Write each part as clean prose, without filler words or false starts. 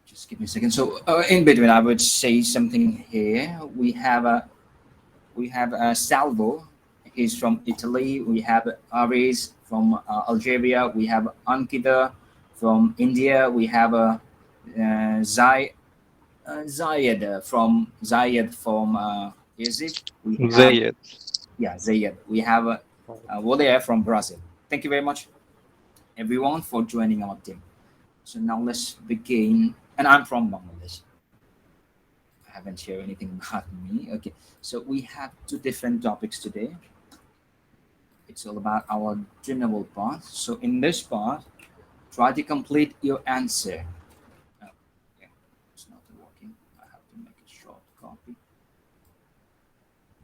Just give me a second. So in between, I would say something here. We have Salvo. He's from Italy. We have Aries from Algeria. We have Ankita from India. We have Zayed from Egypt. We have Zayed. Zayed. We have Wodea from Brazil. Thank you very much, everyone, for joining our team. So now let's begin. And I'm from Bangladesh. I haven't shared anything about me. Okay. So we have two different topics today. It's all about our general part. So in this part, try to complete your answer. Oh, yeah, it's not working. I have to make a short copy.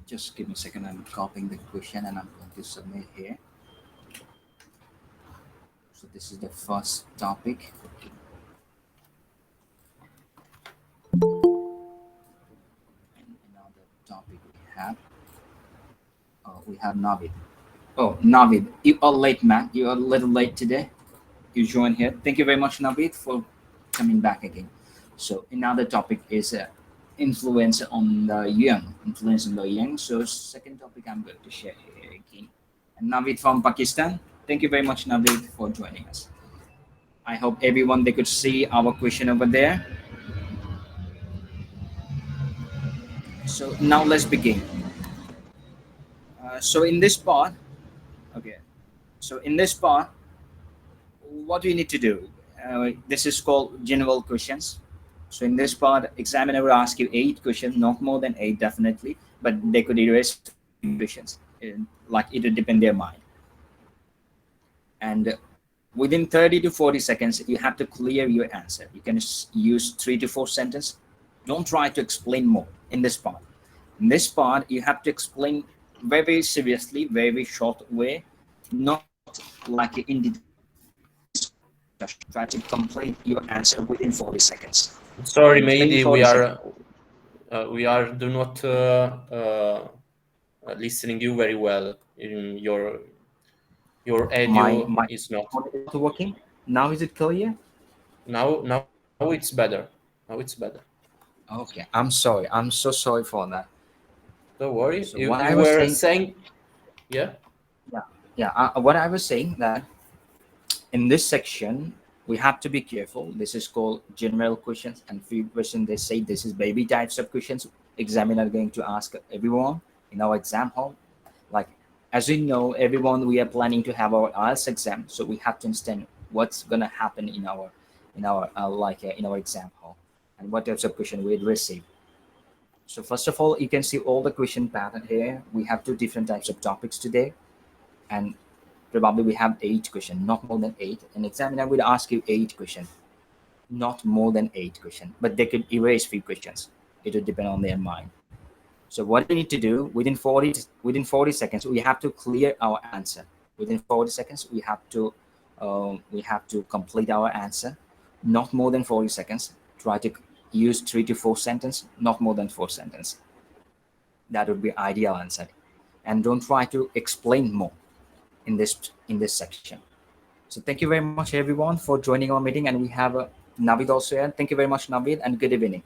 Just give me a second. I'm copying the question and I'm going to submit here. So this is the first topic. And another topic we have Navid. Oh, Navid, you are late, man. You are a little late today. You joined here. Thank you very much, Navid, for coming back again. So another topic is influence on the young. Influence on the young. So second topic I'm going to share here again. And Navid from Pakistan. Thank you very much, Navid, for joining us. I hope everyone they could see our question over there. So now let's begin. So in this part, okay. So in this part, what do you need to do? This is called general questions. So in this part, examiner will ask you 8 questions, not more than 8 definitely, but they could erase questions. Like it would depend their mind. And within 30 to 40 seconds, you have to clear your answer. You can use 3 to 4 sentences. Don't try to explain more in this part. In this part, you have to explain very seriously, very short way, not like in the try to complete your answer within 40 seconds. Sorry, Within Mehdi, 40 seconds. we are do not listening you very well. In your audio My is not. not working. Now is it clear? Now it's better. Now it's better. Okay, I'm sorry. I'm so sorry for that. Don't worry. So You what I you was were saying, saying, yeah. what I was saying that in this section we have to be careful. This is called general questions, and few questions they say this is baby types of questions. Examiner going to ask everyone in our exam hall. Like as you know, everyone we are planning to have our IELTS exam, so we have to understand what's gonna happen in our exam hall and what types of question we'd receive. So first of all, you can see all the question pattern here. We have 2 different types of topics today, and probably we have 8 questions, not more than 8. An examiner will ask you 8 questions, not more than 8 questions, but they could erase few questions. It would depend on their mind. So what we need to do within 40 seconds, we have to clear our answer. Within 40 seconds, we have to complete our answer. Not more than 40 seconds. Try to use 3 to 4 sentences, not more than 4 sentences. That would be ideal answer. And don't try to explain more in this section. So thank you very much, everyone, for joining our meeting. And we have Navid also here. Thank you very much, Navid, and good evening.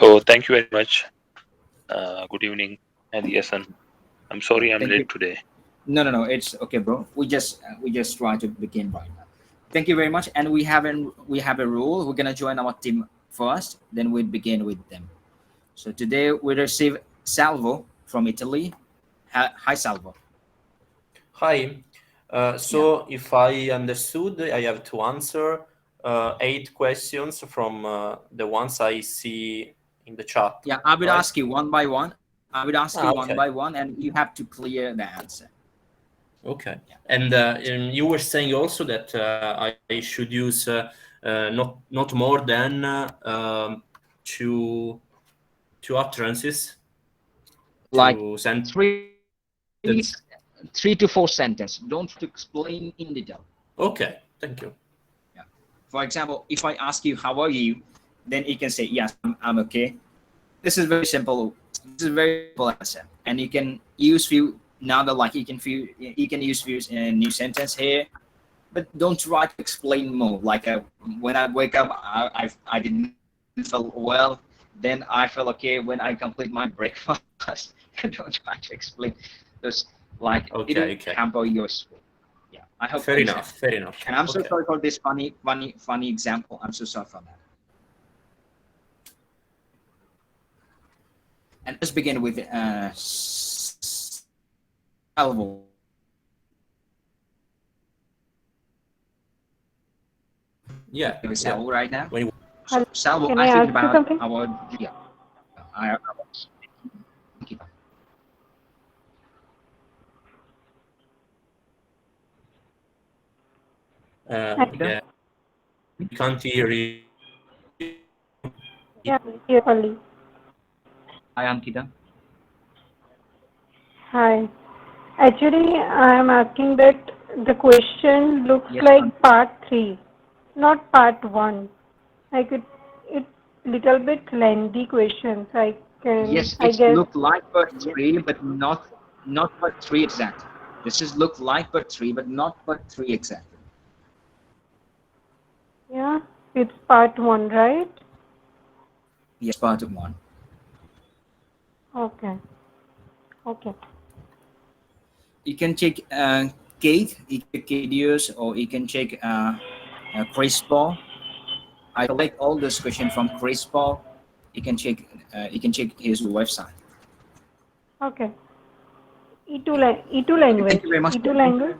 Oh, thank you very much. Good evening. And yes, I'm sorry I'm Thank late you. today. No, it's okay, bro. We just try to begin right now. Thank you very much. And we have a rule. We're gonna join our team first, then we begin with them. So today we receive Salvo from Italy. Hi, Salvo. Hi. So if I understood, I have to answer 8 questions from the ones I see in the chat. Yeah, I will right? ask you one by one. Okay. And you have to clear the answer. Okay. Yeah. And you were saying also that I should use not more than two utterances Like to send. 3 to 4 sentences. Don't explain in detail. Okay, thank you. For example, if I ask you, how are you? Then you can say, yes, I'm okay. This is very simple. This is very simple answer, and you can use few now that like you can use few new sentence here, but don't try to explain more. Like when I wake up, I didn't feel well. Then I feel okay when I complete my breakfast. Don't try to explain those like Okay, it'll okay. hamper your sleep. Yeah, I hope Fair you enough. Fair enough. And I'm so Okay. sorry for this funny example. I'm so sorry for that. And let's begin with Salvo. Yeah. With Yeah. Salvo right now. When you- So, Salvo, Can I I think ask you about something? our yeah. I was thinking. yeah. You can't hear you. Yeah, clearly. Hi, Ankita. Hi. Actually, I am asking that the question looks Yes, like ma'am. part 3, not part 1. Like it little bit lengthy questions. Yes, I it's guess, look like part three, but not part three exactly. This is look like part three, but not part three exactly. yeah, it's part 1, right? Yes, part one. Okay. Okay. You can check Kate, you can check Kadius, or you can check Chris Paul. I collect all this question from Chris Paul. You can check his website. Okay. E2 Okay, thank language. you very much. E2 language.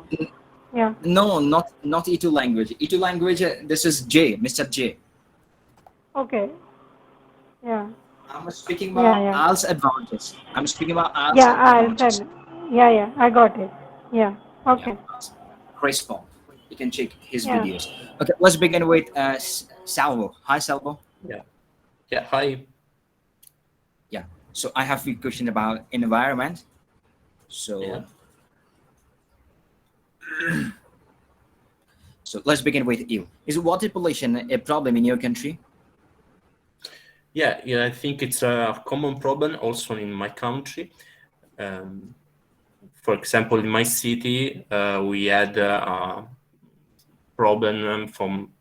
Yeah. No, not E2 language. E2 language. This is J, Mr. J. Okay. Yeah. I'm speaking Yeah, about yeah. IELTS advantage. I'm speaking about IELTS Yeah, I'll advantages. tell. Yeah, yeah. I got it. Yeah. Yeah, Okay. Chris Paul. You can check his Yeah. videos. Okay, let's begin with Salvo. Hi, Salvo. Yeah. Yeah. Hi. Yeah. So I have a question about environment. So Yeah. so let's begin with you. Is water pollution a problem in your country? Yeah. Yeah. I think it's a common problem also in my country. For example, in my city, we had a problem from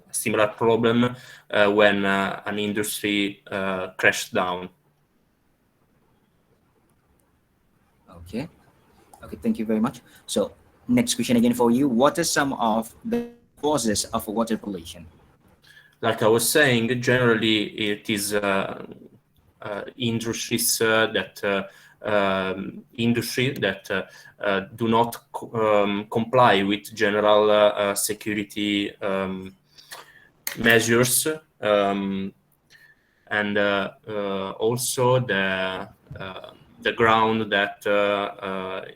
a similar problem when an industry crashed down. Okay. Okay, thank you very much. So next question again for you. What are some of the causes of water pollution? Like I was saying, generally it is industries industry that do not comply with general security measures, and also the ground that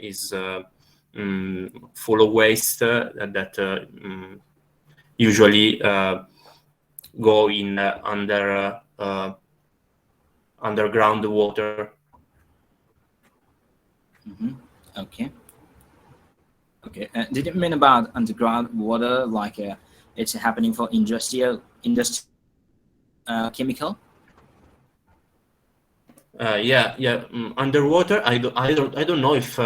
is full of waste that usually go in underground water. Okay. Okay. Did it mean about underground water like it's happening for chemical? Yeah. Underwater, I don't know if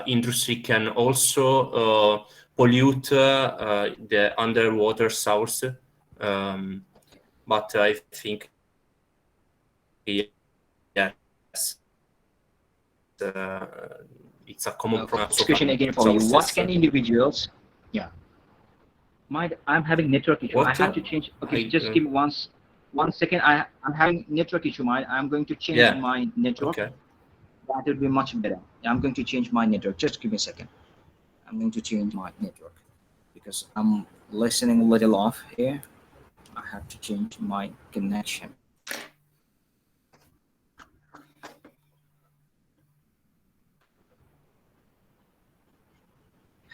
industry can also pollute the underwater source, but I think yes, it's a common Okay. problem Next question again for you. What sources. can individuals? Yeah. I'm having network issue. I What? have to change. Okay, I just give me one second. I'm having network issue. I'm going to change Yeah. my network. Okay. That would be much better. I'm going to change my network. Just give me a second. I'm going to change my network because I'm listening a little off here. I have to change my connection.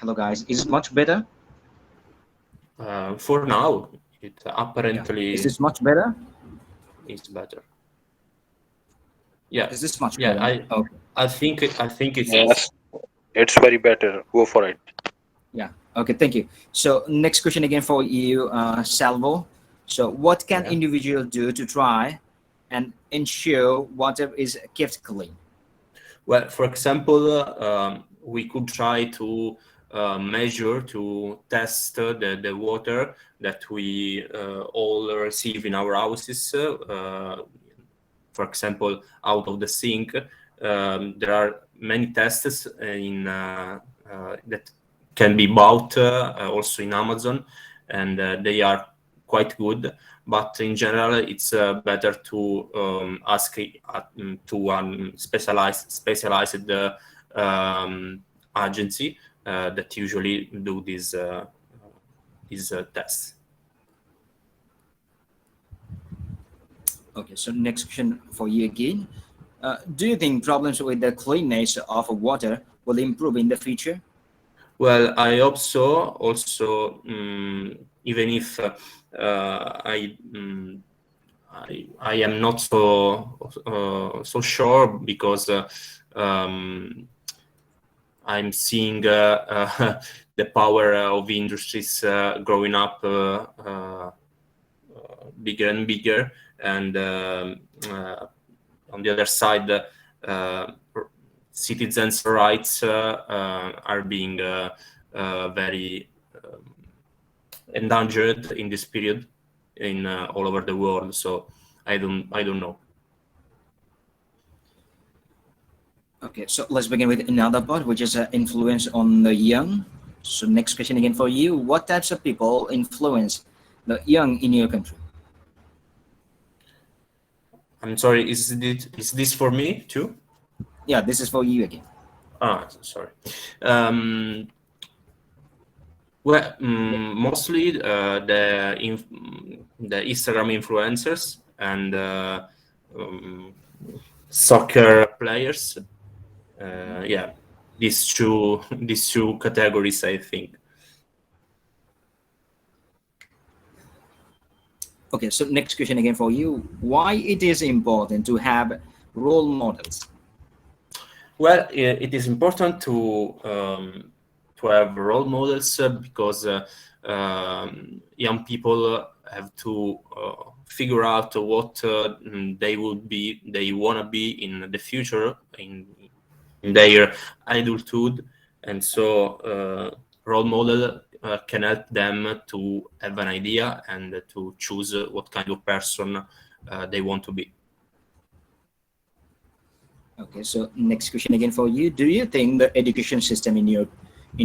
Hello guys, is it much better? For now, it Yeah. apparently Is this much better? is better. Yeah. Is this much Yeah. better? Okay. I think it's Yes, it's very better. Go for it. Yeah. Okay. Thank you. So next question again for you, Salvo. So what can Yeah. individual do to try and ensure water is kept clean? Well, for example, we could try to measure, to test the water that we all receive in our houses. For example, out of the sink. There are many tests that can be bought also in Amazon, and they are quite good. But in general, it's better to ask to specialized agency that usually do these tests. Okay, so next question for you again. Do you think problems with the cleanness of water will improve in the future? Well, I hope so. Also, even if I am not so sure, because I'm seeing the power of industries growing up bigger and bigger, and on the other side, citizens' rights are being very endangered in this period in all over the world. So I don't know. Okay, so let's begin with another part, which is influence on the young. So next question again for you. What types of people influence the young in your country? I'm sorry, is this for me too? Yeah, this is for you again. Sorry. Well, mostly the Instagram influencers and soccer players. Yeah, these two categories, I think. Okay, so next question again for you. Why it is important to have role models? Well, it is important to have role models because young people have to figure out what they want to be in the future, in their adulthood, and so role model can help them to have an idea and to choose what kind of person they want to be. Okay, so next question again for you. Do you think the education system in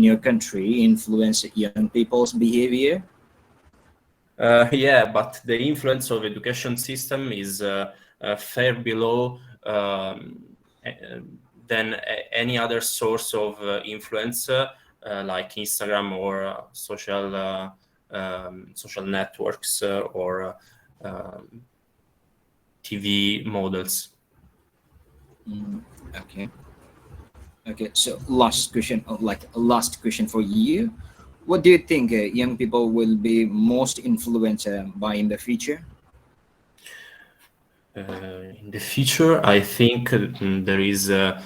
your country influence young people's behavior? Yeah, but the influence of education system is far below than any other source of influence, like Instagram or social networks or TV models. Okay. Okay, so last question, like a last question for you. What do you think young people will be most influenced by in the future? In the future, I think there is a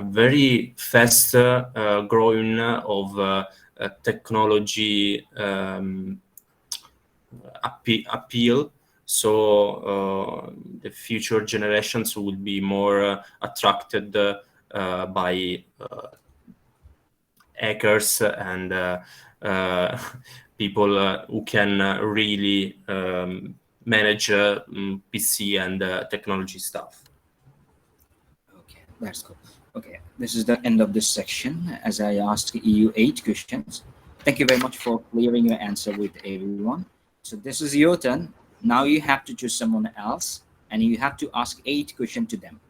very fast growing of technology appeal. So the future generations will be more attracted by hackers and people who can really manage PC and technology stuff. Okay, that's cool. Okay, this is the end of this section as I asked you 8 questions. Thank you very much for clearing your answer with everyone. So this is your turn. Now you have to choose someone else and you have to ask 8 questions to them.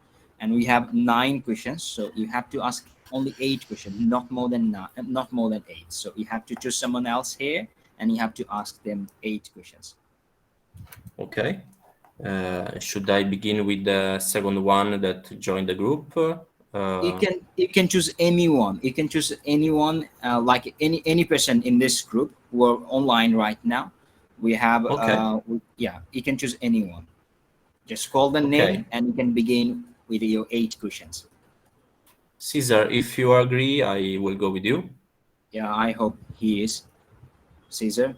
And we have 9 questions, so you have to ask only 8 questions, not more than not more than 8. So you have to choose someone else here and you have to ask them 8 questions. Okay. Should I begin with the second one that joined the group? You can choose anyone. You can choose anyone, like any person in this group who are online right now. We have Okay. yeah. You can choose anyone. Just call the Okay. name and you can begin with your 8 questions. Caesar, if you agree, I will go with you. Yeah, I hope he is. Caesar.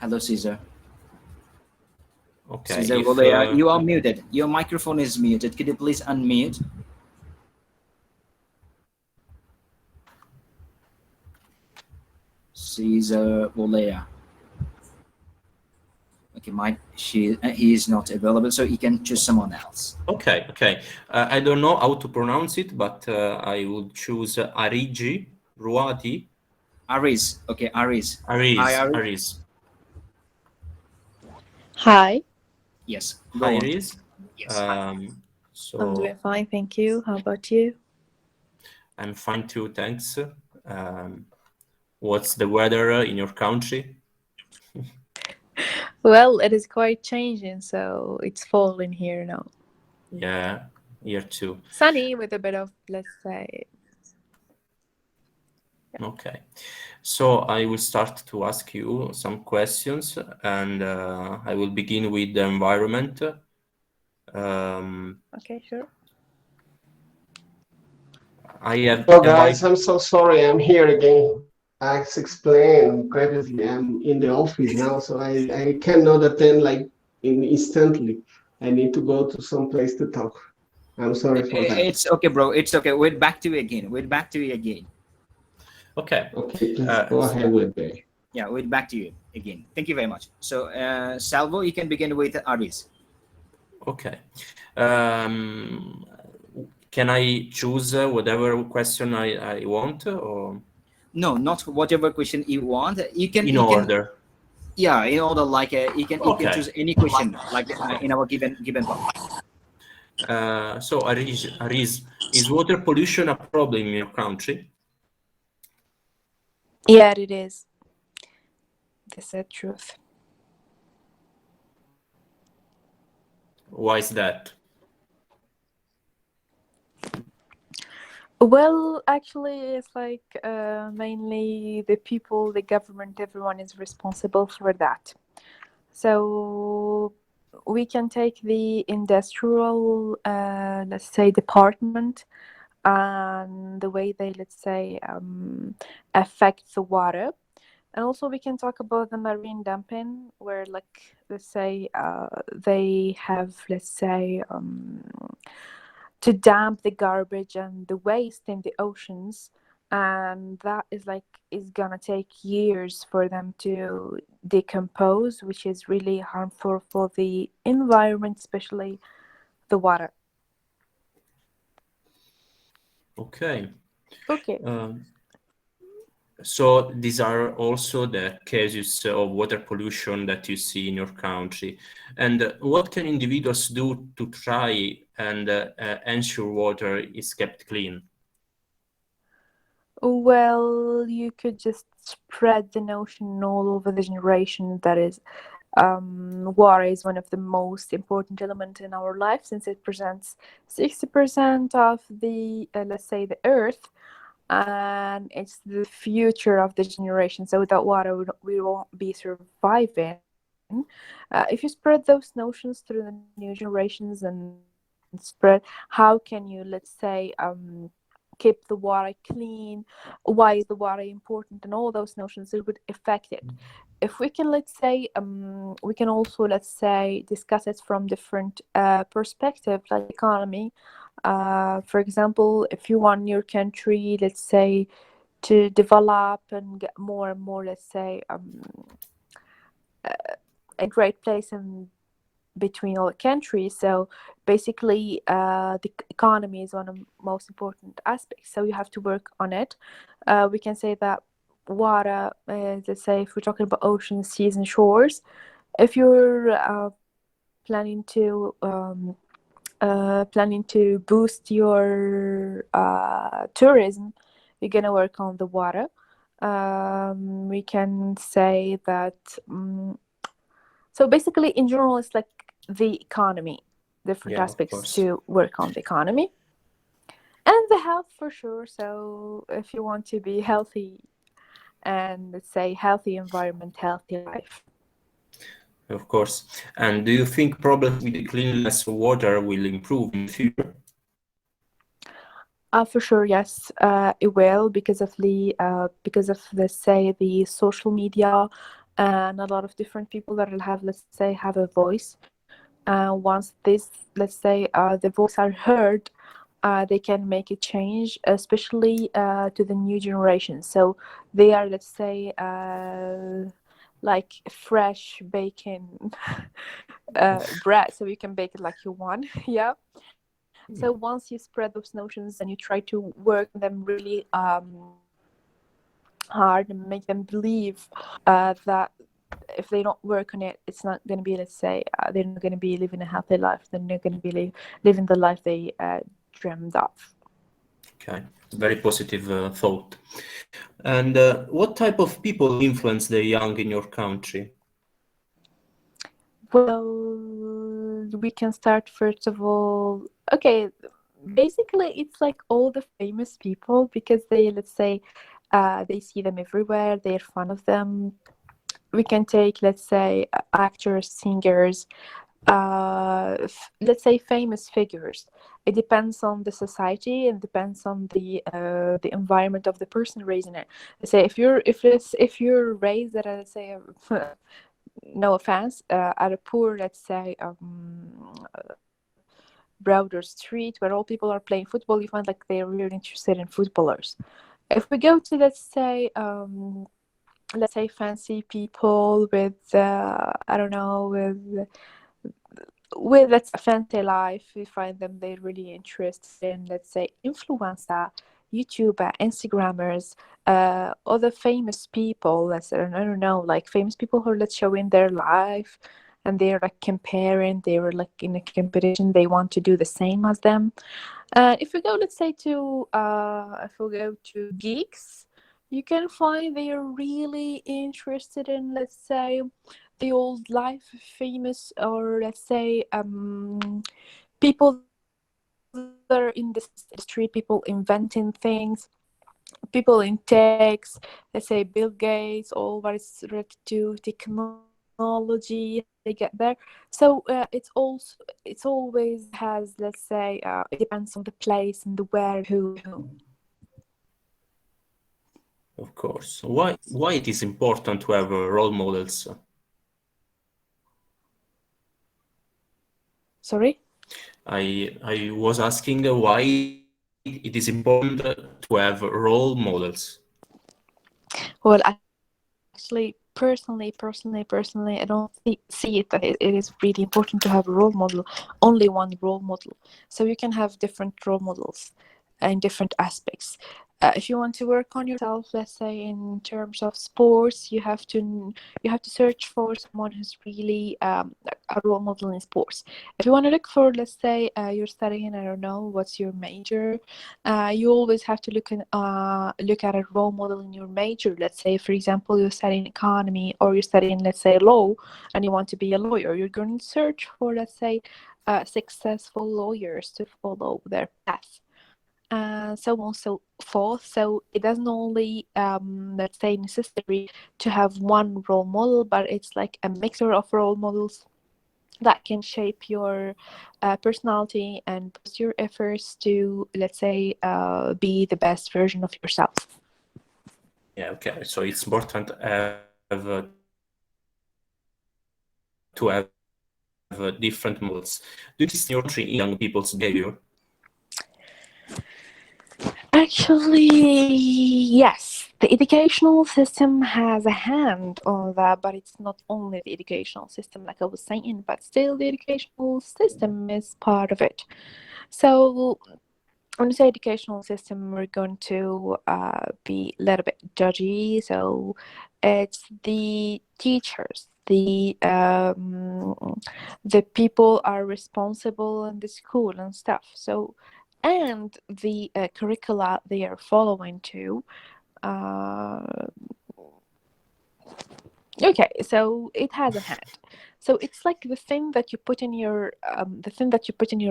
Hello, Caesar. Okay, Caesar if Volea, you are muted. Your microphone is muted. Could you please unmute? Caesar Volea. Okay, he is not available, so he can choose someone else. okay, I don't know how to pronounce it, but I would choose Arigi, Ruati, Aries. Okay, Aries. Hi, Aries, Aries. Aries. Hi, Yes, Hi, go on. Aries. I'm So doing fine, thank you. How about you? I'm fine too, thanks. What's the weather in your country? Well, it is quite changing, so it's fall in here now. Yeah, here too. Sunny with a bit of, let's say, Okay, so I will start to ask you some questions, and I will begin with the environment. okay, sure. I have Oh, guys, I'm so sorry. I'm here again. As explained previously, I'm in the office now, so I cannot attend like instantly. I need to go to some place to talk. I'm sorry for that. It's okay, bro. It's okay. Wait back to you again. Wait back to you again. Okay. Okay, please go ahead with the. Yeah, wait back to you again. Thank you very much. So, Salvo, you can begin with Aries. Okay. Can I choose whatever question I want, or No, not whatever question you want. in You can order? yeah, in order like you can Okay. choose any question like in our given part. So Aris, is water pollution a problem in your country? Yeah, it is. That's the truth. Why is that? Well, actually, it's like mainly the people, the government, everyone is responsible for that. So we can take the industrial, let's say, department and the way they, let's say, affect the water. And also we can talk about the marine dumping, where, like, let's say, they have, let's say, to dump the garbage and the waste in the oceans, and that is gonna take years for them to decompose, which is really harmful for the environment, especially the water. Okay. Okay. So these are also the cases of water pollution that you see in your country. And what can individuals do to try and ensure water is kept clean? Well, you could just spread the notion all over the generation that is water is one of the most important elements in our life, since it presents 60% of the, let's say, the earth, and it's the future of the generation. So without water, we won't be surviving. If you spread those notions through the new generations and spread how can you, let's say, keep the water clean, why is the water important, and all those notions, it would affect it. If we can, let's say, we can also, let's say, discuss it from different perspectives, like economy. For example, if you want your country, let's say, to develop and get more and more, let's say, a great place in between all the countries. So basically, the economy is one of the most important aspects. So you have to work on it. We can say that water, let's say, if we're talking about oceans, seas, and shores, if you're planning to boost your tourism, you're gonna work on the water. We can say that. So basically, in general, it's like the economy, different Yeah, of aspects course. to work on the economy, and the health for sure. So if you want to be healthy, and let's say healthy environment, healthy life. Of course. And do you think problems with the cleanliness of water will improve in the future? For sure, yes, it will, because of let's say, the social media and a lot of different people that will have, let's say, have a voice. Once this, let's say, the voice are heard, they can make a change, especially to the new generation. So they are, let's say, like fresh baking bread, so you can bake it like you want. Yeah. So once you spread those notions and you try to work on them really hard and make them believe that if they don't work on it, it's not going to be, let's say, they're not going to be living a healthy life. They're not going to be living the life they dreamed of. Okay, very positive thought. And what type of people influence the young in your country? Well, we can start first of all. Okay, basically, it's like all the famous people because they, let's say, they see them everywhere. They're fond of them. We can take, let's say, actors, singers, let's say famous figures. It depends on the society and depends on the environment of the person raising it. Let's say if you're raised at, let's say, no offense, at a poor, let's say, broader street where all people are playing football, you find like they're really interested in footballers. If we go to, let's say, fancy people with I don't know, with let's say fancy life, we find them they're really interested in, let's say, influencer, YouTuber, Instagrammers, other famous people. Let's say, I don't know, like famous people who are, let's showing their life, and they're like comparing. They were like in a competition. They want to do the same as them. If we go, let's say, to geeks, you can find they are really interested in, let's say, the old life famous, or let's say people that are in this industry, people inventing things, people in techs, let's say Bill Gates, all what is related to technology, how they get there. So it's always has, let's say, it depends on the place and the where, who. Of course. Why it is important to have role models? Sorry? I was asking why it is important to have role models. Well, actually, personally, I don't see it that it is really important to have a role model, only one role model. So you can have different role models in different aspects. If you want to work on yourself, let's say in terms of sports, you have to search for someone who's really a role model in sports. If you want to look for, let's say, you're studying, I don't know, what's your major, you always have to look at a role model in your major. Let's say, for example, you're studying economy or you're studying, let's say, law, and you want to be a lawyer. You're going to search for, let's say, successful lawyers to follow their path. So on, so forth. So it doesn't only, let's say, necessary to have one role model, but it's like a mixture of role models that can shape your personality and boost your efforts to, let's say, be the best version of yourself. Yeah, okay. So it's important to have different models. Do you see in your country in young people's behavior? Actually, yes. The educational system has a hand on that, but it's not only the educational system, like I was saying, but still the educational system is part of it. So when we say educational system, we're going to be a little bit judgy. So it's the teachers, the people are responsible in the school and stuff. So, and the curricula they are following too. Okay, so it has a hand. So it's like the thing that you put in your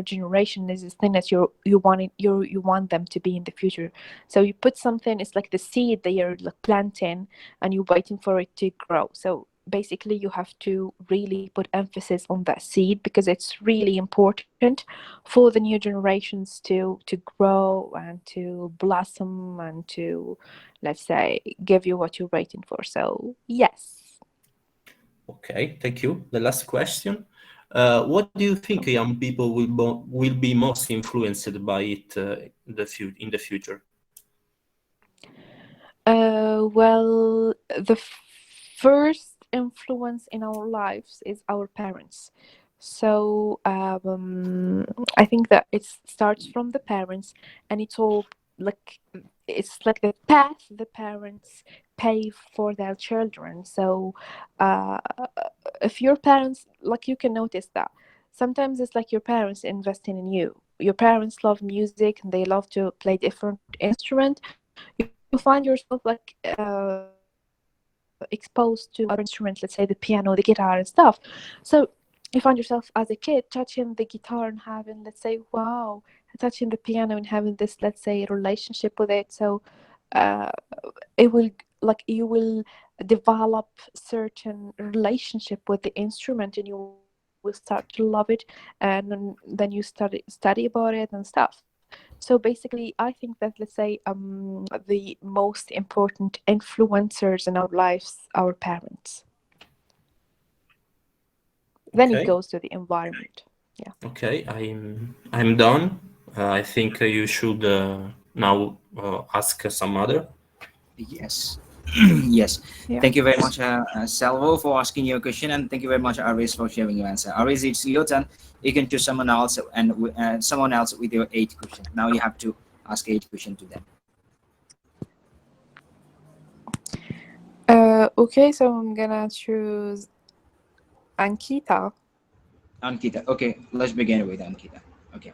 generation is this thing that you want them to be in the future. So you put something, it's like the seed that you're like planting and you're waiting for it to grow. So basically you have to really put emphasis on that seed because it's really important for the new generations to grow and to blossom and to, let's say, give you what you're waiting for. So yes. Okay, thank you. The last question. What do you think young people will be most influenced by it in the future? Well, the first influence in our lives is our parents. So I think that it starts from the parents, and it's all like it's like the path the parents pave for their children. So uh, if your parents, like, you can notice that sometimes it's like your parents investing in you. Your parents love music and they love to play different instrument. You find yourself like exposed to other instruments, let's say the piano, the guitar, and stuff. So you find yourself as a kid touching the guitar and having, let's say, wow, touching the piano and having this, let's say, relationship with it. So uh, it will, like, you will develop certain relationship with the instrument, and you will start to love it, and then you study about it and stuff. So basically, I think that, let's say, the most important influencers in our lives, our parents. Then it Okay. goes to the environment. Yeah. Okay, I'm done. I think you should now ask some other. Yes. Yes. Yeah. Thank you very much, Salvo, for asking your question, and thank you very much, Aries, for sharing your answer. Aries, it's your turn. You can choose someone else, and someone else with your 8 question. Now you have to ask 8 question to them. Okay, so I'm gonna choose Ankita. Ankita. Okay, let's begin with Ankita. Okay.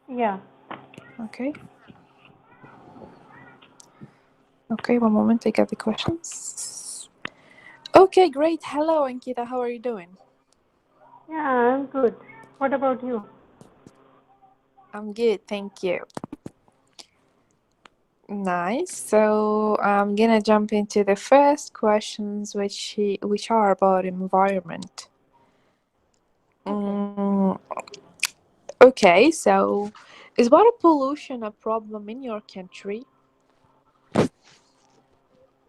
Yeah. Okay. Okay, one moment, I get the questions. Okay, great. Hello, Ankita. How are you doing? Yeah, I'm good. What about you? I'm good, thank you. Nice. So I'm gonna jump into the first questions, which are about environment. Okay, so is water pollution a problem in your country?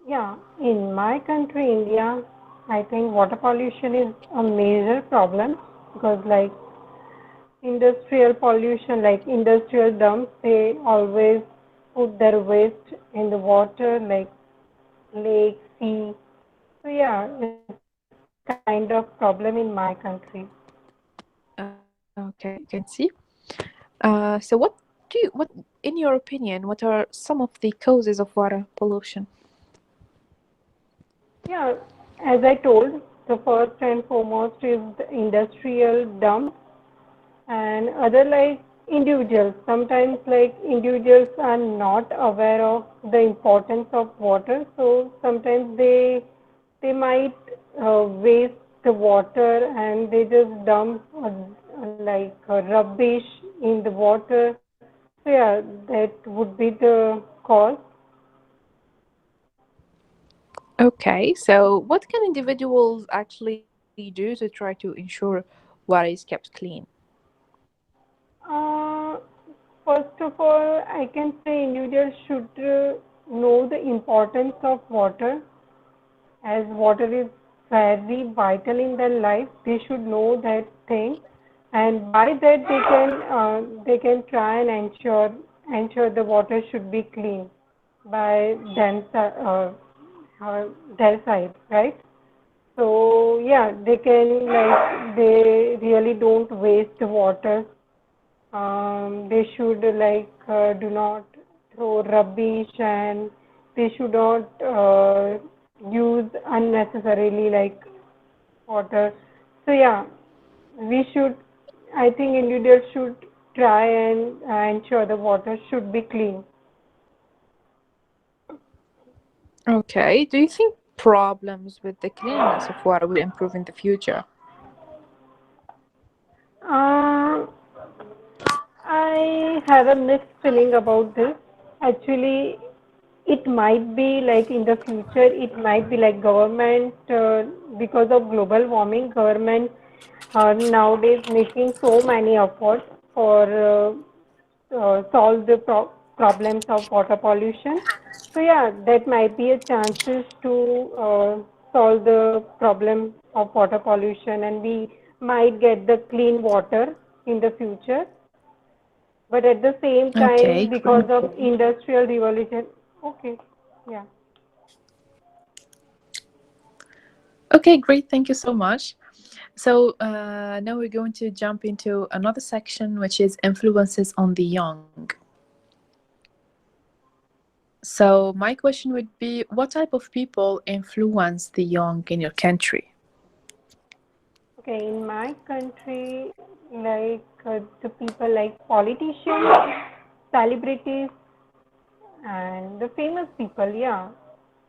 Yeah, in my country, India, I think water pollution is a major problem because, like, industrial pollution, like industrial dumps, they always put their waste in the water, like lake, sea. So yeah, it's kind of problem in my country. Okay, I can see. So what in your opinion, what are some of the causes of water pollution? Yeah, as I told, the first and foremost is the industrial dump, and other like individuals. Sometimes like individuals are not aware of the importance of water, so sometimes they might waste the water and they just dump like rubbish in the water. So yeah, that would be the cause. Okay, so what can individuals actually do to try to ensure water is kept clean? Uh, First of all, I can say individuals should know the importance of water, as water is very vital in their life. They should know that thing, and by that they can try and ensure the water should be clean by their side, right? So yeah, they can, like, they really don't waste water. They should, like, do not throw rubbish, and they should not use unnecessarily like water. So yeah, we should. I think individuals should try and ensure the water should be clean. Okay, do you think problems with the cleanliness of water will improve in the future? Uh, I have a mixed feeling about this. Actually, it might be like in the future, it might be like government, because of global warming, government are nowadays making so many efforts for solve the problems of water pollution. So yeah, that might be a chances to solve the problem of water pollution, and we might get the clean water in the future. But at the same Okay, time, because great. of industrial revolution, okay, yeah. Okay, great. Thank you so much. So now we're going to jump into another section, which is influences on the young. So my question would be, what type of people influence the young in your country? Okay, in my country, like the people like politicians, celebrities, and the famous people, yeah,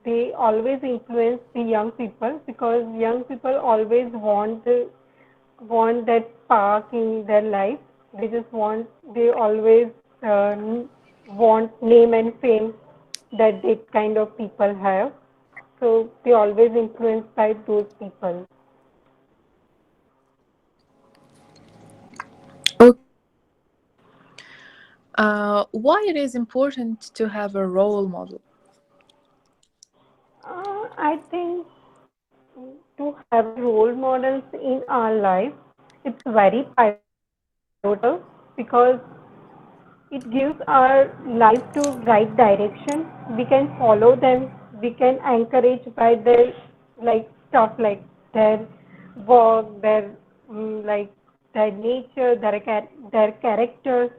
they always influence the young people because young people always want that spark in their life. They just want, they always uh, want name and fame that they kind of people have. So they always influenced by those people. Okay. Why it is important to have a role model? I think to have role models in our life, it's very pivotal because it gives our life to right direction. We can follow them. We can encourage by their like stuff like their work, their like their nature, their character.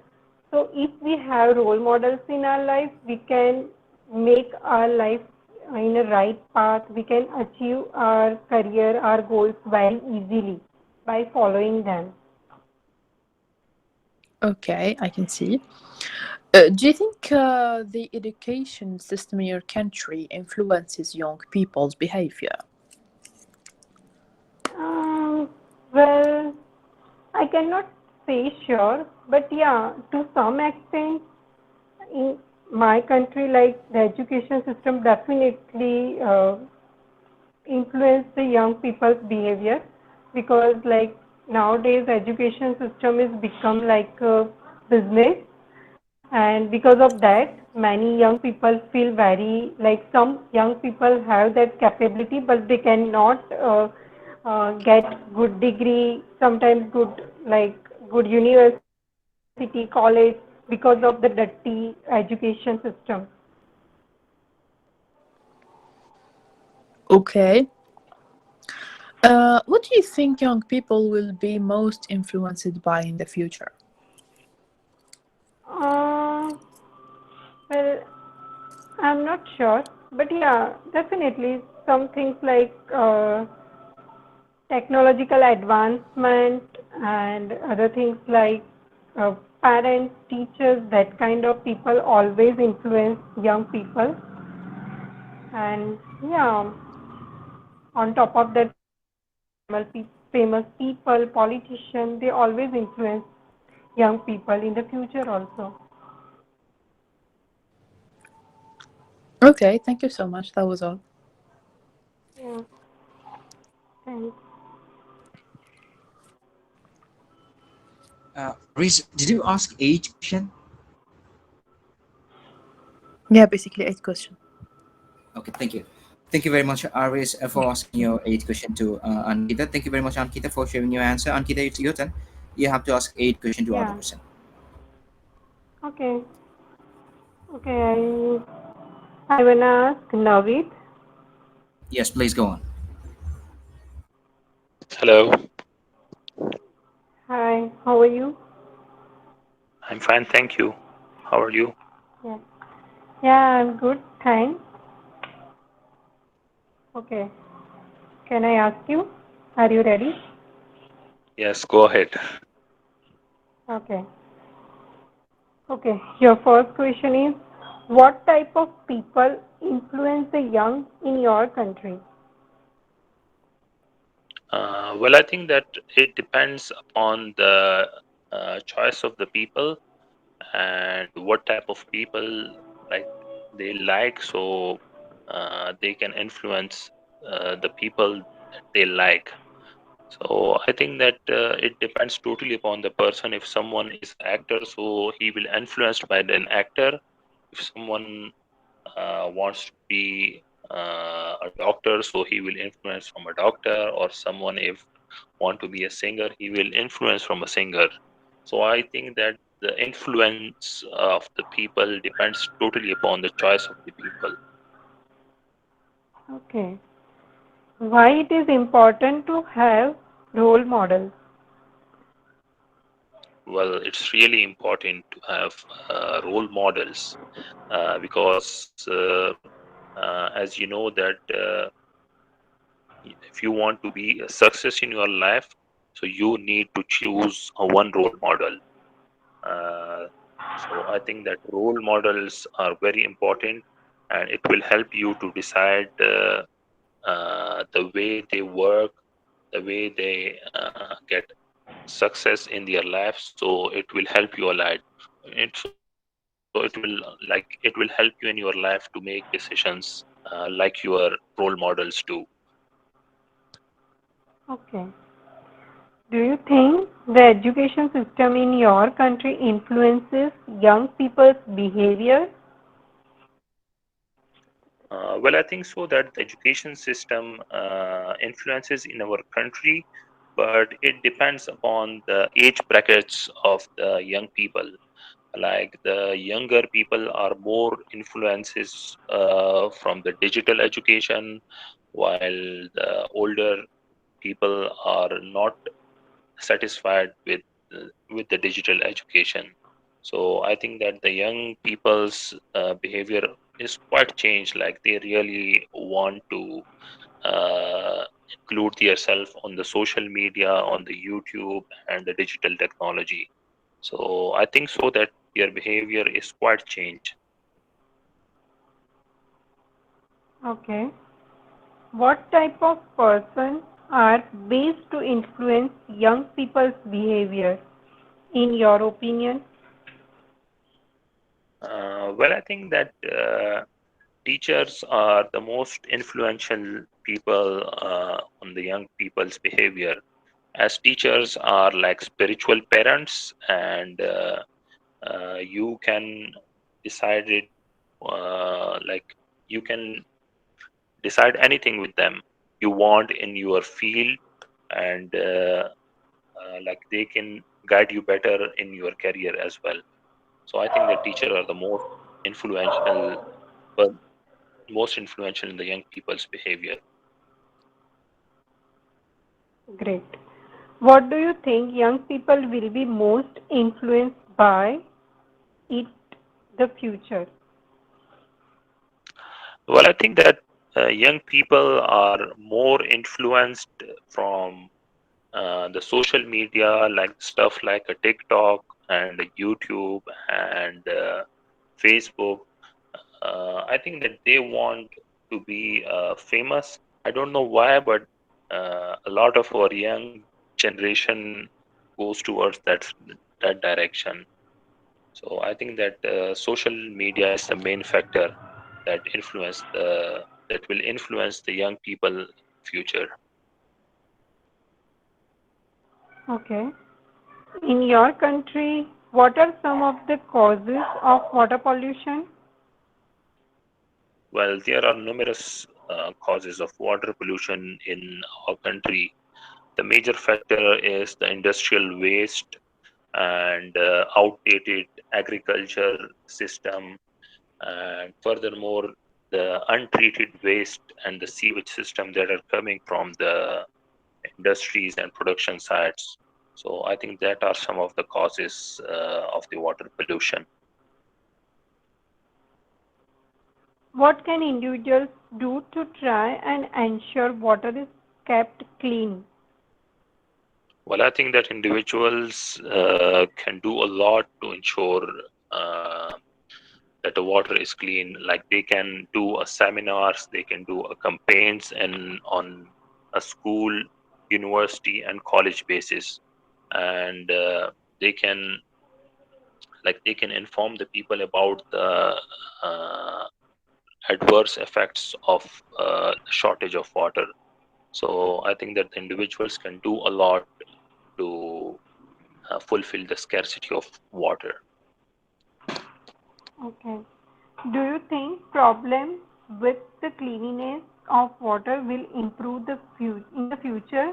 So if we have role models in our life, we can make our life in a right path. We can achieve our career, our goals very easily by following them. Okay, I can see. Do you think the education system in your country influences young people's behavior? Um, well, I cannot say sure, but yeah, to some extent, in my country, like the education system definitely influence the young people's behavior because like nowadays education system is become like a business, and because of that many young people feel very like some young people have that capability but they cannot get good degree, sometimes good like good university, college because of the dirty education system. Okay. What do you think young people will be most influenced by in the future? uh, well, I'm not sure, but yeah, definitely some things like technological advancement and other things like uh, parents, teachers, that kind of people always influence young people. And yeah, on top of that, famous people, politicians, they always influence young people in the future also. Okay, thank you so much. That was all. Yeah, thanks. Riz, did you ask 8 question? Yeah, basically 8 questions. Okay, thank you. Thank you very much, Aries, for asking your 8 question to Ankita. Thank you very much, Ankita, for sharing your answer. Ankita, it's your turn. You have to ask 8 question to other Yeah, person. okay. Okay, I wanna ask Navid. Yes, please go on. Hello, Hi, how are you? I'm fine, thank you. How are you? Yeah. Yeah, I'm good. Thanks. Okay. Can I ask you? Are you ready? Yes, go ahead. Okay. Okay. Your first question is, what type of people influence the young in your country? Well, I think that it depends upon the choice of the people and what type of people like they like, so they can influence the people that they like. So I think that it depends totally upon the person. If someone is actor, so he will influenced by an actor. If someone wants to be a doctor, so he will influence from a doctor, or someone if want to be a singer, he will influence from a singer. So I think that the influence of the people depends totally upon the choice of the people. Okay. Why it is important to have role models? Well, it's really important to have role models because as you know that if you want to be a success in your life, so you need to choose a one role model. Uh, so I think that role models are very important, and it will help you to decide the way they work, the way they get success in their life. So it will help you a lot. It will help you in your life to make decisions like your role models do. Okay. Do you think the education system in your country influences young people's behavior? Well, I think so that the education system influences in our country, but it depends upon the age brackets of the young people. Like the younger people are more influences from the digital education, while the older people are not satisfied with the digital education. So I think that the young people's behavior is quite changed. Like they really want to include themselves on the social media, on the YouTube and the digital technology. So I think so that their behavior is quite changed. Okay. What type of person are best to influence young people's behavior, in your opinion? Well, I think that teachers are the most influential people on the young people's behavior, as teachers are like spiritual parents, and you can decide it like you can decide anything with them you want in your field, and like they can guide you better in your career as well. So I think the teacher are the influential but most influential in the young people's behavior. Great. What do you think young people will be most influenced by in the future? Well, I think that young people are more influenced from the social media, like stuff like a TikTok and a YouTube and Facebook. I think that they want to be famous. I don't know why, but a lot of our young generation goes towards that direction. So I think that social media is the main factor that will influence the young people future. Okay. In your country, what are some of the causes of water pollution? Well, there are numerous causes of water pollution in our country. The major factor is the industrial waste and outdated agriculture system, and furthermore, the untreated waste and the sewage system that are coming from the industries and production sites. So I think that are some of the causes of the water pollution. What can individuals do to try and ensure water is kept clean? Well, I think that individuals can do a lot to ensure uh, that the water is clean. Like they can do a seminars, they can do a campaigns and on a school, university, and college basis, and they can they can inform the people about the uh, adverse effects of shortage of water. So I think that the individuals can do a lot to fulfill the scarcity of water. Okay. Do you think problems with the cleanliness of water will improve in the future?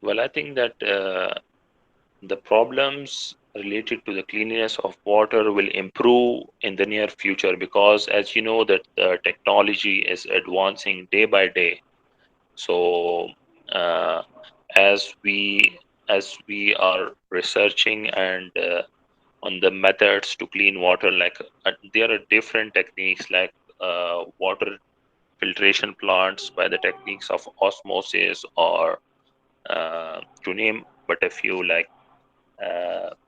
Well, I think that the problems related to the cleanliness of water will improve in the near future, because as you know that the technology is advancing day by day. So uh, as we are researching and on the methods to clean water, like there are different techniques like water filtration plants by the techniques of osmosis, or to name but a few. Like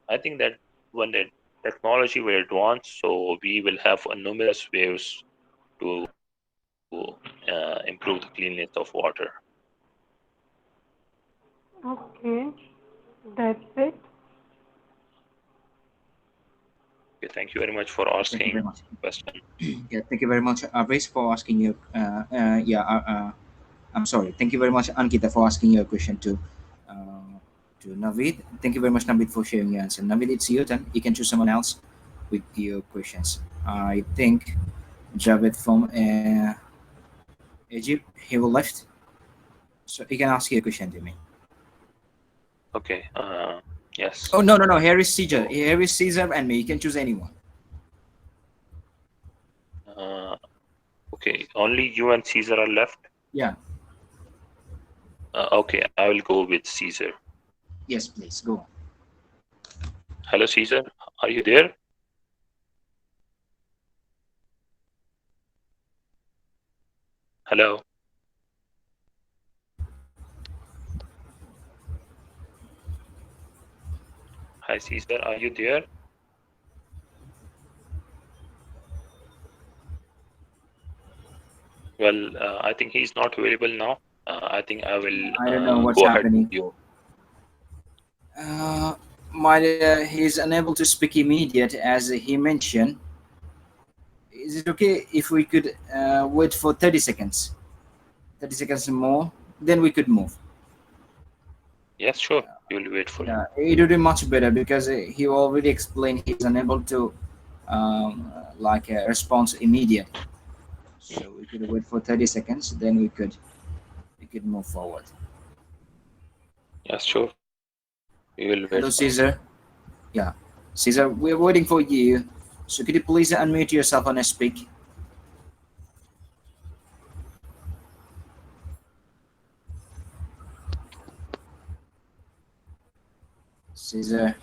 I think that when the technology will advance, so we will have numerous ways to improve the cleanliness of water. Okay, that's it. Okay, thank you very much for Thank you asking very much. question. Yeah, thank you very much, Aries, for asking your. I'm sorry. Thank you very much, Ankita, for asking your question to Navid. Thank you very much, Navid, for sharing your answer. Navid, it's your turn. You can choose someone else with your questions. I think Javed from Egypt, he will left, so you can ask your question to me. Okay. Yes. Oh, no, no, no. Here is Caesar. So Here is Caesar and me. You can choose anyone. uh, okay, only you and Caesar are left. Yeah. Okay, I will go with Caesar. Yes, please go. Hello, Caesar. Are you there? Hello. Hi, Caesar. Are you there? Well, I think he's not available now. I think I will I don't know what's go ahead with happening. you. Uh, he's unable to speak immediate as he mentioned. Is it okay if we could wait for 30 seconds? 30 seconds more, then we could move. Yes, sure. We will wait for you. Yeah, it would be much better because he already explained he's unable to respond immediate. So we could wait for 30 seconds, then we could move forward. Yes, sure. We will wait Hello, for him. Caesar. Yeah, Caesar, we're waiting for you. So could you please unmute yourself and speak? Caesar.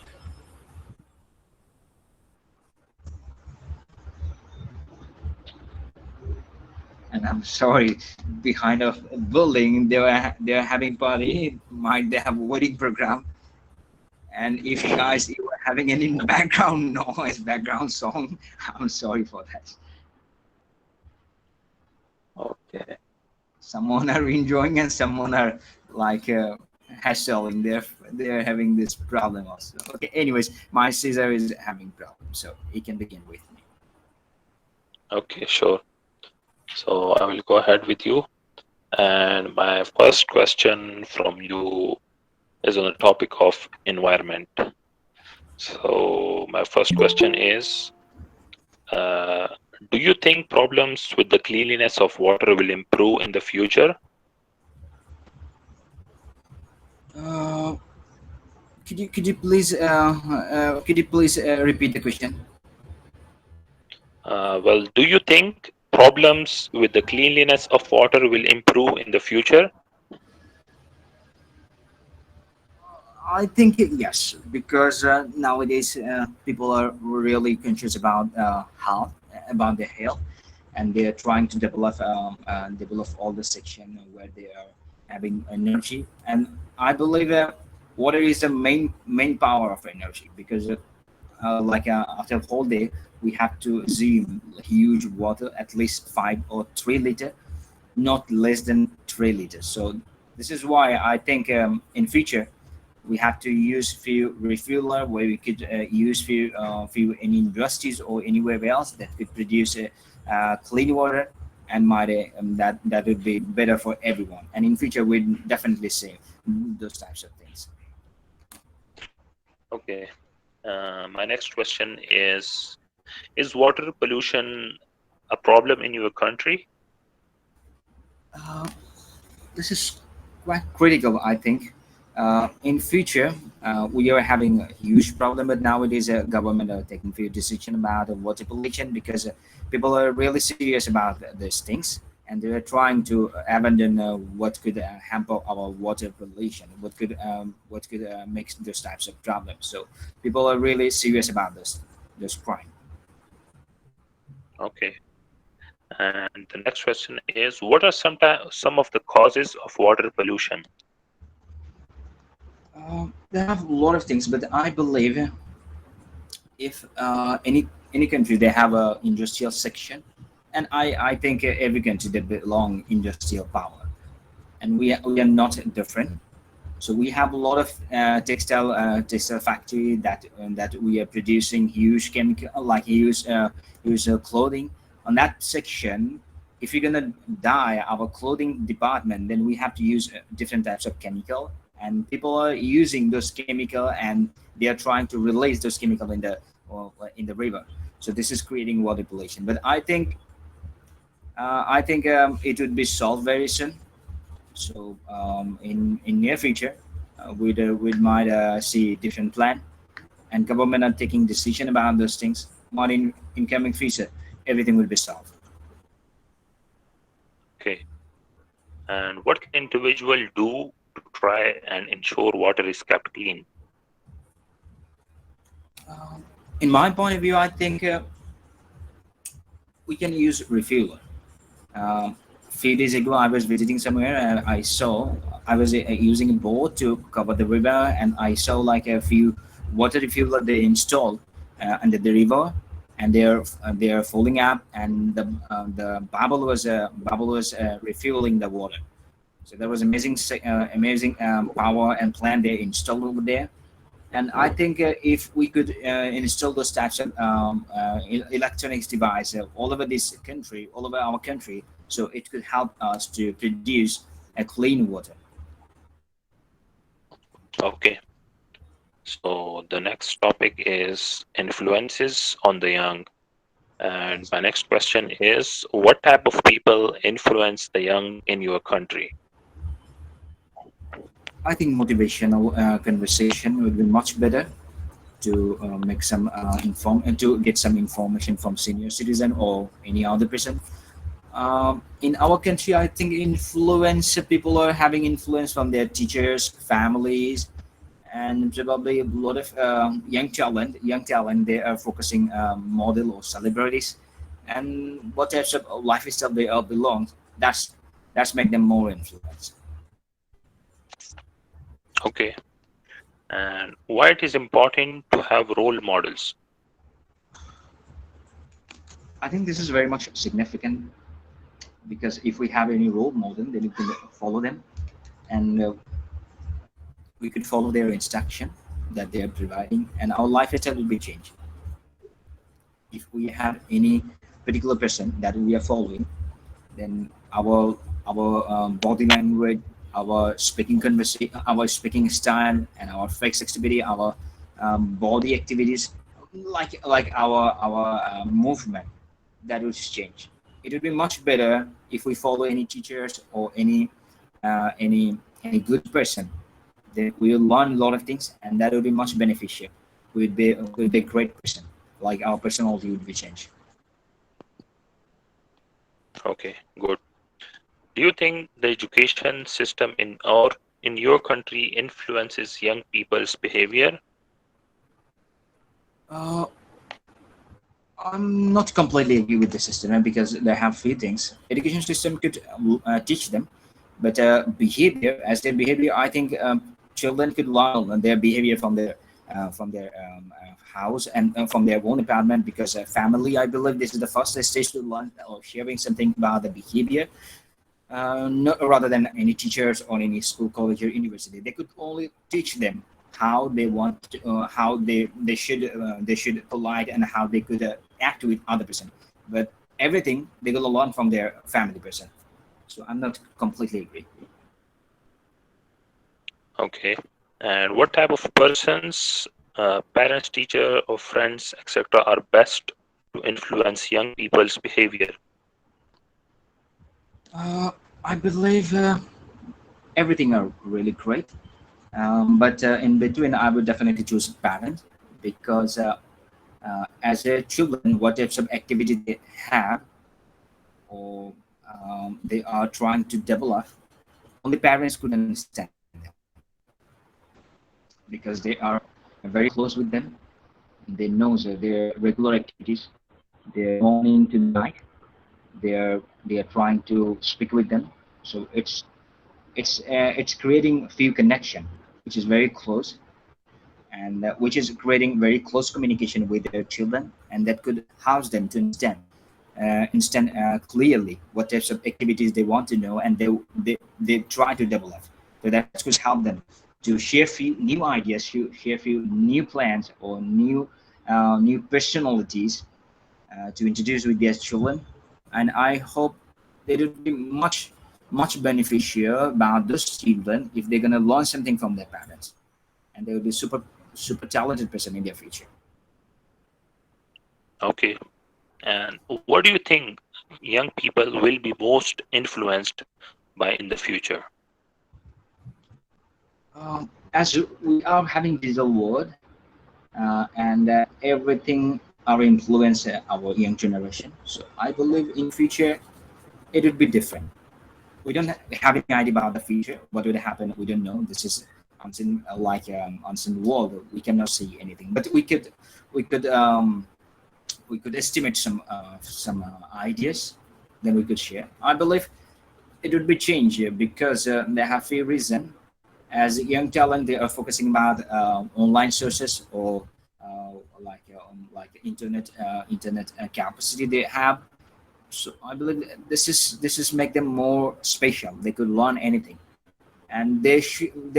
And I'm sorry, behind a building they're having party. Might they have a wedding program? And if guys you are having any background noise, background song, I'm sorry for that. Okay. Someone are enjoying and someone are like hassling. They're having this problem also. Okay. Anyways, my Caesar is having problem, so he can begin with me. Okay, sure. So I will go ahead with you. And my first question from you is on the topic of environment. So my first question is, uh, do you think problems with the cleanliness of water will improve in the future? Uh, could you please repeat the question? Well, do you think problems with the cleanliness of water will improve in the future? I think yes, because nowadays people are really conscious about health, about their health, and they are trying to develop all the section where they are having energy. And I believe water is the main power of energy because after a whole day we have to consume huge water, at least 5 or 3 liter, not less than 3 liters. So this is why I think in future we have to use few refueler where we could use few any industries or anywhere else that could produce clean water, and that would be better for everyone. And in future we'd definitely save those types of things. Okay. My next question is, Is water pollution a problem in your country? Uh, this is quite critical, I think. In future, we are having a huge problem, but nowadays, government are taking few decision about water pollution because people are really serious about these things, and they are trying to abandon what could hamper our water pollution, what could make those types of problems. So people are really serious about this crime. Okay. And the next question is, what are some of the causes of water pollution? They have a lot of things, but I believe if any country they have a industrial section, and I think every country they belong industrial power, and we are not different. So we have a lot of textile factory that we are producing huge chemical like huge clothing on that section. If you're gonna dye our clothing department, then we have to use different types of chemical, and people are using those chemical, and they are trying to release those chemical in the river. So this is creating water pollution. But I think it would be solved very soon. So in near future, we might see different plan, and government are taking decision about those things. But in coming future, everything will be solved. Okay. And what can individual do to try and ensure water is kept clean? Um, in my point of view, I think we can use refueler. Um, few days ago, I was visiting somewhere and I was using a boat to cover the river, and I saw like a few water refueler they installed under the river, and they're filling up, and the bubble was refueling the water. So there was amazing power and plant they installed over there. And I think if we could install those types of electronics device all over our country, so it could help us to produce a clean water. Okay. So the next topic is influences on the young. And my next question is, what type of people influence the young in your country? I think motivational conversation would be much better to make some to get some information from senior citizen or any other person. In our country, I think influence people are having influence from their teachers, families, and probably a lot of young talent. Young talent, they are focusing model or celebrities, and what types of lifestyle they all belong. That's make them more influence. Okay. And why it is important to have role models? I think this is very much significant because if we have any role model, then we can follow them, and we could follow their instruction that they are providing, and our lifestyle will be changed. If we have any particular person that we are following, then our body language, our speaking style, and our face activity, our body activities, like our movement, that would change. It would be much better if we follow any teachers or any good person. Then we will learn a lot of things, and that would be much beneficial. We would be a great person. Like our personality would be changed. Okay, good. Do you think the education system in your country influences young people's behavior? Uh, I'm not completely agree with the system because they have few things. Education system could teach them, but behavior, as their behavior, I think children could learn their behavior from their house and from their own apartment because family. I believe this is the first stage to learn or sharing something about the behavior. Not rather than any teachers or any school, college, or university. They could only teach them how they want, how they should polite and how they could act with other person. But everything they will learn from their family person. So I'm not completely agree. Okay. And what type of persons, parents, teacher, or friends, etc., are best to influence young people's behavior? I believe everything are really great. But in between, I would definitely choose parents because as a children, what types of activity they have or they are trying to develop, only parents could understand them because they are very close with them. They know their regular activities, their morning to night. They are trying to speak with them. So it's creating a few connection, which is very close and which is creating very close communication with their children, and that could house them to understand clearly what types of activities they want to know, and they try to develop. So that could help them to share few new ideas, share few new plans or new personalities to introduce with their children. And I hope it would be much beneficial about those children if they're gonna learn something from their parents, and they will be super talented person in their future. Okay. And what do you think young people will be most influenced by in the future? As we are having digital world and everything are influence our young generation, so I believe in future it would be different. We don't have any idea about the future. What would happen? We don't know. This is unseen, unseen world. We cannot see anything, but we could estimate some ideas. Then we could share. I believe it would be changed because they have few reason. As a young talent, they are focusing about online sources or like internet capacity they have. So I believe this is make them more special. They could learn anything, and they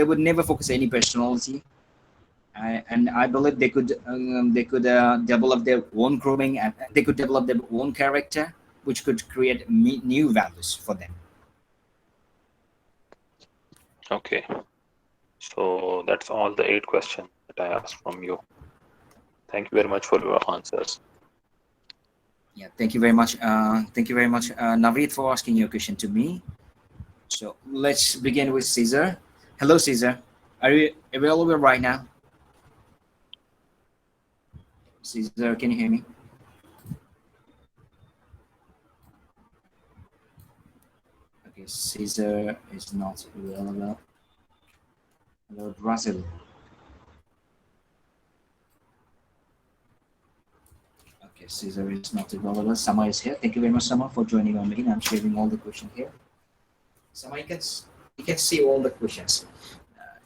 would never focus any personality. And I believe they could develop their own grooming, and they could develop their own character, which could create new values for them. Okay. So that's all the 8 questions that I asked from you. Thank you very much for your answers. Yeah, thank you very much. Naveed, for asking your question to me. So let's begin with Caesar. Hello, Caesar. Are you available right now? Caesar, can you hear me? Okay, Caesar is not available. Hello, Brazil. Okay, Caesar is not available. Sama is here. Thank you very much, Sama, for joining on meeting. I'm sharing all the questions here. Sama, you can see all the questions.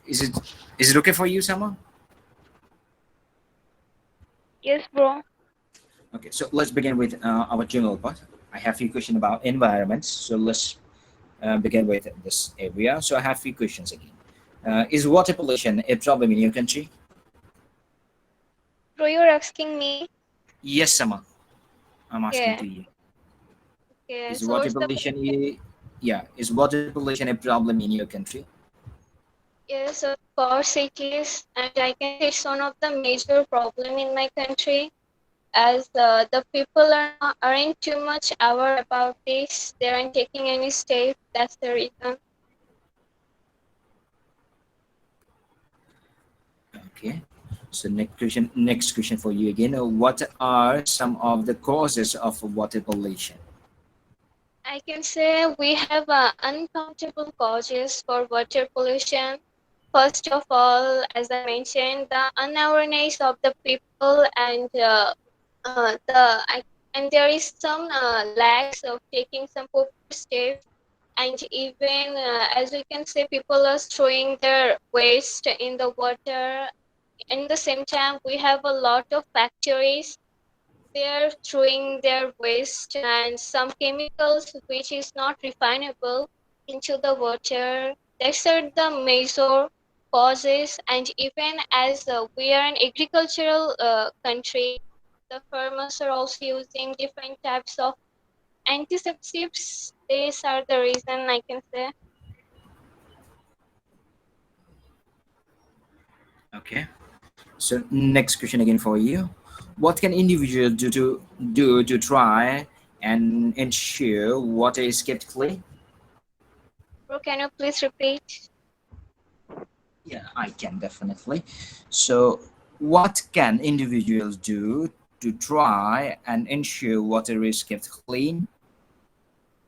Is it okay for you, Sama? Yes, bro. Okay, so let's begin with our general part. I have a few questions about environments. So let's begin with this area. So I have a few questions again. Is water pollution a problem in your country? Bro, you're asking me. Yes, Sama. I'm asking Yeah. to you. Yeah. Is So water what's the pollution question? is water pollution a problem in your country? Yes, of course it is, and I can say it's one of the major problem in my country, as the people aren't too much aware about this. They aren't taking any steps. That's the reason. Okay. So next question for you again. What are some of the causes of water pollution? I can say we have uncountable causes for water pollution. First of all, as I mentioned, the unawareness of the people and there is some lacks of taking some proper steps, and even as we can say, people are throwing their waste in the water. In the same time, we have a lot of factories. They are throwing their waste and some chemicals which is not refinable into the water. These are the major causes, and even as we are an agricultural country, the farmers are also using different types of antiseptics. These are the reason I can say. Okay. So next question again for you. What can individuals do to try and ensure water is kept clean? Bro, can you please repeat? Yeah, I can definitely. So, what can individuals do to try and ensure water is kept clean?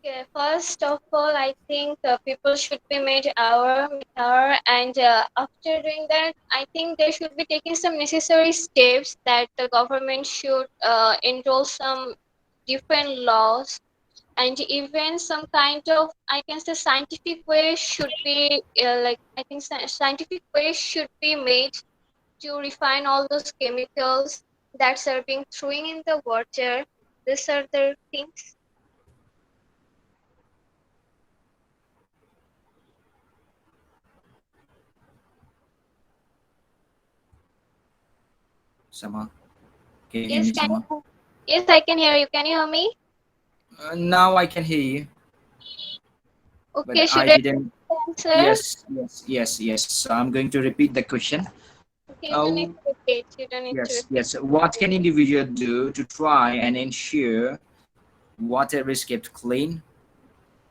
Okay, first of all, I think people should be made aware, and after doing that, I think they should be taking some necessary steps that the government should enroll some different laws, and even some kind of, I can say, scientific way should be like, I think scientific way should be made to refine all those chemicals that are being thrown in the water. These are the things. Sama, can you hear Yes, me, can Sama? you? Yes, I can hear you. Can you hear me? Now I can hear you, but Okay, I should I didn't. answer? Yes. So I'm going to repeat the question. Okay, you don't need Oh, to repeat. You don't need to repeat. yes. What can individual do to try and ensure water is kept clean?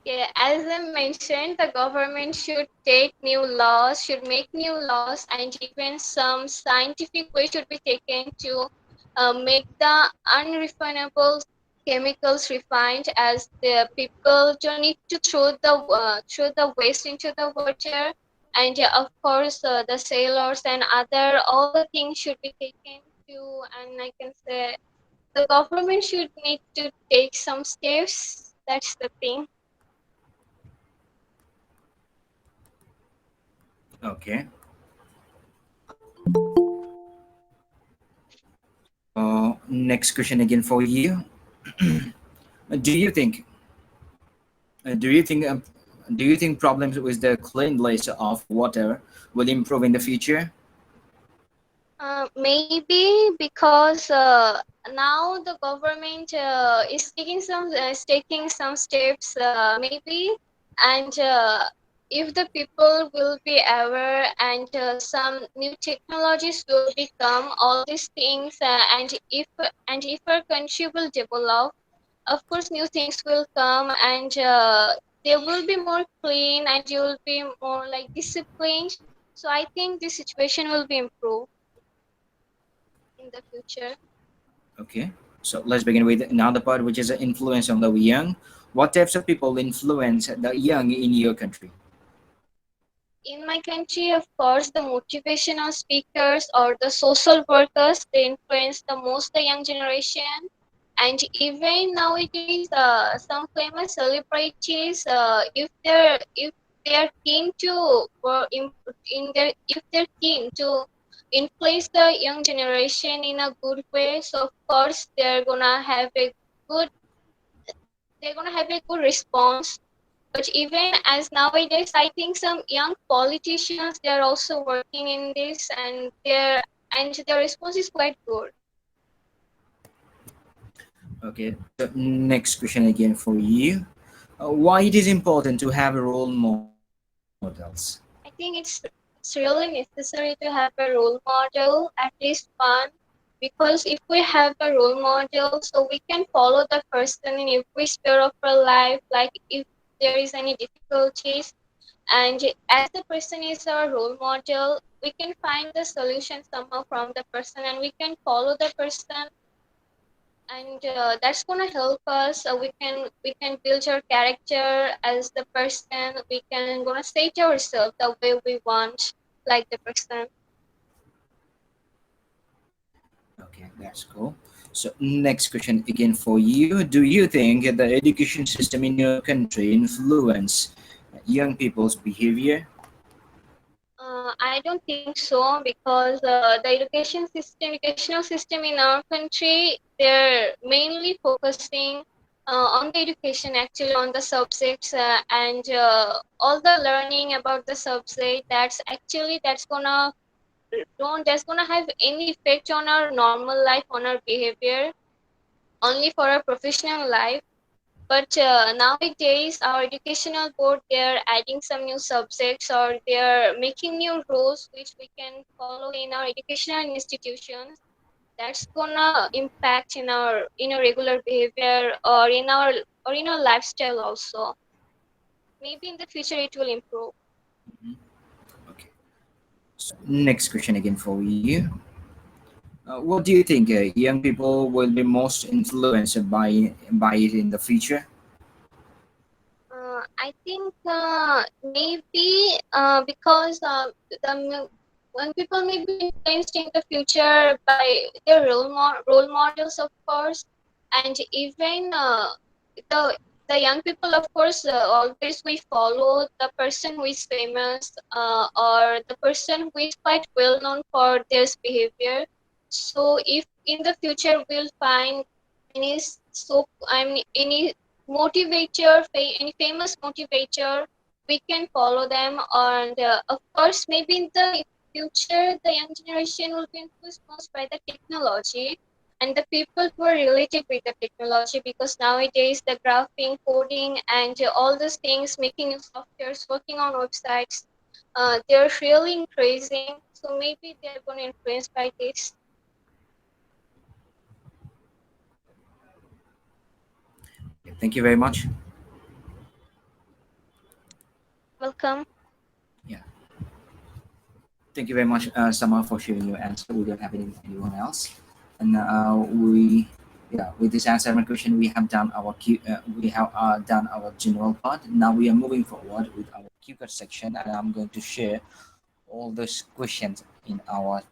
Yeah, as I mentioned, the government should take new laws, should make new laws, and even some scientific way should be taken to make the unrefinable chemicals refined, as the people don't need to throw the waste into the water, and of course the sailors and other all the things should be taken to, and I can say the government should need to take some steps. That's the thing. Okay. Next question again for you. do you think do you think problems with the cleanliness of water will improve in the future? Maybe because now the government is taking some steps, maybe, and if the people will be aware, and some new technologies will become, all these things, and if our country will develop, of course new things will come, and they will be more clean, and you will be more like disciplined. So I think the situation will be improved in the future. Okay, so let's begin with another part, which is the influence on the young. What types of people influence the young in your country? In my country, of course, the motivational speakers or the social workers, they influence the most the young generation. And even nowadays, some famous celebrities, if they're keen to, or in their if they're keen to influence the young generation in a good way, so of course they're gonna have a good response. But even as nowadays, I think some young politicians, they are also working in this, and their response is quite good. Okay, so next question again for you. Why it is important to have role models? I think it's really necessary to have a role model, at least one, because if we have a role model, so we can follow the person in every sphere of our life. Like if there is any difficulties, and as the person is our role model, we can find the solution somehow from the person, and we can follow the person, and that's gonna help us. We can build our character as the person. We can gonna state ourselves the way we want, like the person. Okay, that's cool. So next question again for you. Do you think the education system in your country influence young people's behavior? I don't think so, because the educational system in our country, they're mainly focusing on the education, actually on the subjects, and all the learning about the subject. That's gonna have any effect on our normal life, on our behavior, only for our professional life. But nowadays, our educational board, they're adding some new subjects, or they're making new rules which we can follow in our educational institutions. that's gonna impact in our regular behavior or in our lifestyle also. Maybe in the future it will improve. Mhm. Okay. So next question again for you. What do you think young people will be most influenced by it in the future? I think maybe because when people may be influenced in the future by their role models, of course, and even the the young people, of course, always we follow the person who is famous or the person who is quite well known for their behavior. So if in the future we'll find any any motivator, any famous motivator, we can follow them. And of course, maybe in the future, the young generation will be influenced most by the technology and the people who are related with the technology, because nowadays the graphing, coding, and all those things, making new softwares, working on websites, they're really increasing. So maybe they're going to influence by this. Thank you very much. Welcome. Yeah, thank you very much, Sama, for sharing your answer. We don't have anyone else, and yeah, with this answer my question, we have done our we have done our general part. Now we are moving forward with our Q card section, and I'm going to share all those questions in our